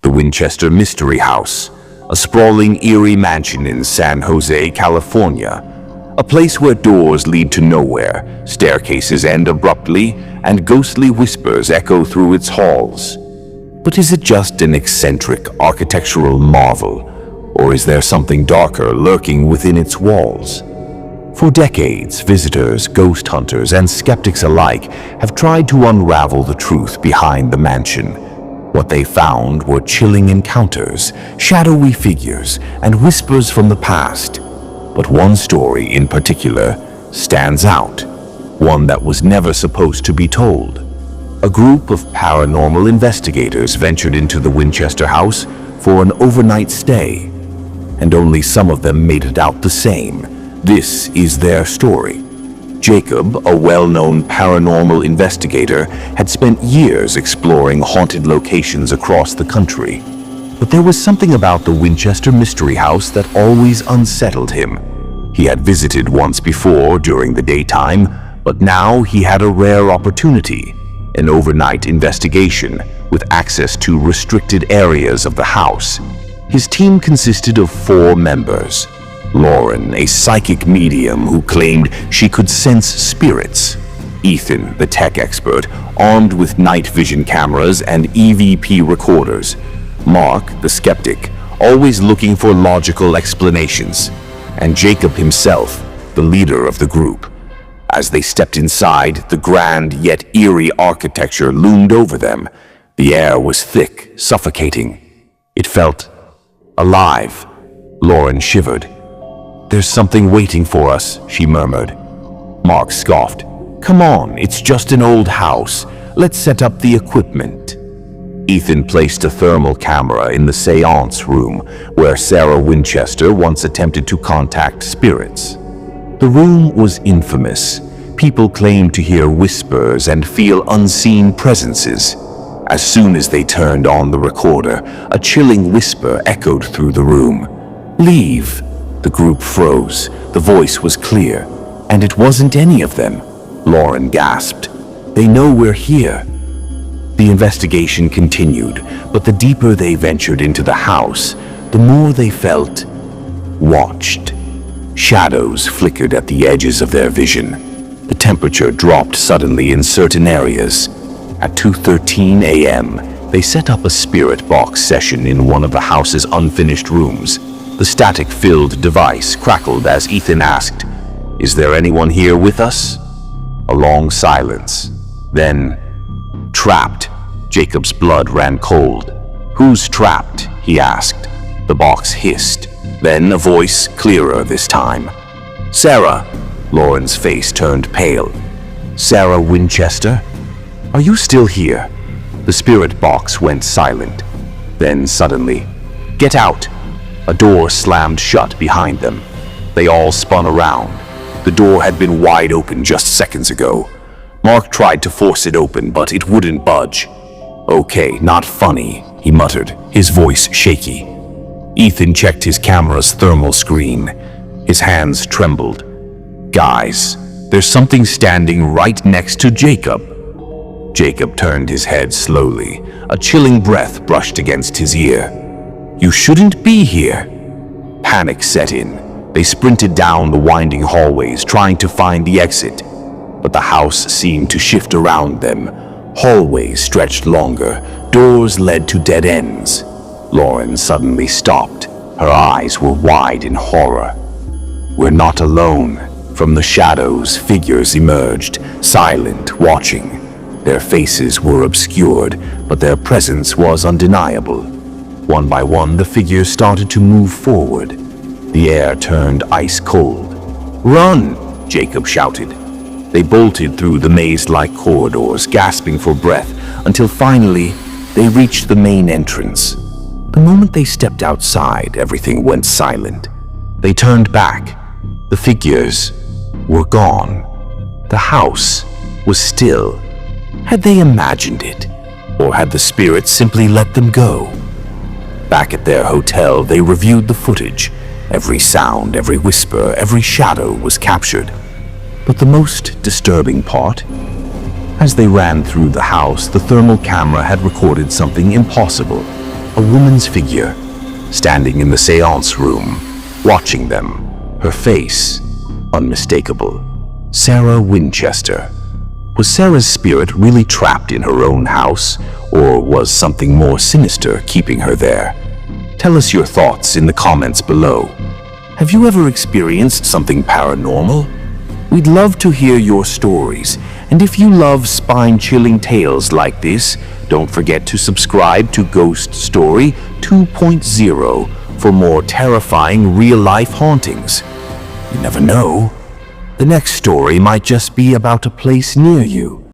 The Winchester Mystery House, a sprawling, eerie mansion in San Jose, California. A place where doors lead to nowhere, staircases end abruptly, and ghostly whispers echo through its halls. But is it just an eccentric architectural marvel, or is there something darker lurking within its walls? For decades, visitors, ghost hunters, and skeptics alike have tried to unravel the truth behind the mansion. What they found were chilling encounters, shadowy figures, and whispers from the past. But one story in particular stands out, one that was never supposed to be told. A group of paranormal investigators ventured into the Winchester House for an overnight stay, and only some of them made it out the same. This is their story. Jacob, a well-known paranormal investigator, had spent years exploring haunted locations across the country. But there was something about the Winchester Mystery House that always unsettled him. He had visited once before during the daytime, but now he had a rare opportunity, an overnight investigation with access to restricted areas of the house. His team consisted of 4 members. Lauren, a psychic medium who claimed she could sense spirits. Ethan, the tech expert, armed with night vision cameras and EVP recorders. Mark, the skeptic, always looking for logical explanations. And Jacob himself, the leader of the group. As they stepped inside, the grand yet eerie architecture loomed over them. The air was thick, suffocating. It felt alive. Lauren shivered. "There's something waiting for us," she murmured. Mark scoffed. "Come on, it's just an old house. Let's set up the equipment." Ethan placed a thermal camera in the seance room, where Sarah Winchester once attempted to contact spirits. The room was infamous. People claimed to hear whispers and feel unseen presences. As soon as they turned on the recorder, a chilling whisper echoed through the room. "Leave." The group froze. The voice was clear. "And it wasn't any of them," Lauren gasped. "They know we're here." The investigation continued, but the deeper they ventured into the house, the more they felt watched. Shadows flickered at the edges of their vision. The temperature dropped suddenly in certain areas. At 2:13 a.m., they set up a spirit box session in one of the house's unfinished rooms. The static-filled device crackled as Ethan asked, "Is there anyone here with us?" A long silence. Then, "Trapped." Jacob's blood ran cold. "Who's trapped?" he asked. The box hissed. Then a voice, clearer this time. "Sarah." Lauren's face turned pale. "Sarah Winchester? Are you still here?" The spirit box went silent. Then suddenly, "Get out!" A door slammed shut behind them. They all spun around. The door had been wide open just seconds ago. Mark tried to force it open, but it wouldn't budge. "Okay, not funny," he muttered, his voice shaky. Ethan checked his camera's thermal screen. His hands trembled. "Guys, there's something standing right next to Jacob." Jacob turned his head slowly. A chilling breath brushed against his ear. "You shouldn't be here." Panic set in. They sprinted down the winding hallways, trying to find the exit. But the house seemed to shift around them. Hallways stretched longer. Doors led to dead ends. Lauren suddenly stopped. Her eyes were wide in horror. "We're not alone." From the shadows, figures emerged, silent, watching. Their faces were obscured, but their presence was undeniable. One by one, the figures started to move forward. The air turned ice cold. "Run!" Jacob shouted. They bolted through the maze-like corridors, gasping for breath, until finally they reached the main entrance. The moment they stepped outside, everything went silent. They turned back. The figures were gone. The house was still. Had they imagined it, or had the spirits simply let them go? Back at their hotel, they reviewed the footage. Every sound, every whisper, every shadow was captured. But the most disturbing part? As they ran through the house, the thermal camera had recorded something impossible. a woman's figure, standing in the seance room, watching them, her face unmistakable. Sarah Winchester. Was Sarah's spirit really trapped in her own house, or was something more sinister keeping her there? Tell us your thoughts in the comments below. Have you ever experienced something paranormal? We'd love to hear your stories, and if you love spine-chilling tales like this, don't forget to subscribe to Ghost Story 2.0 for more terrifying real-life hauntings. You never know. The next story might just be about a place near you.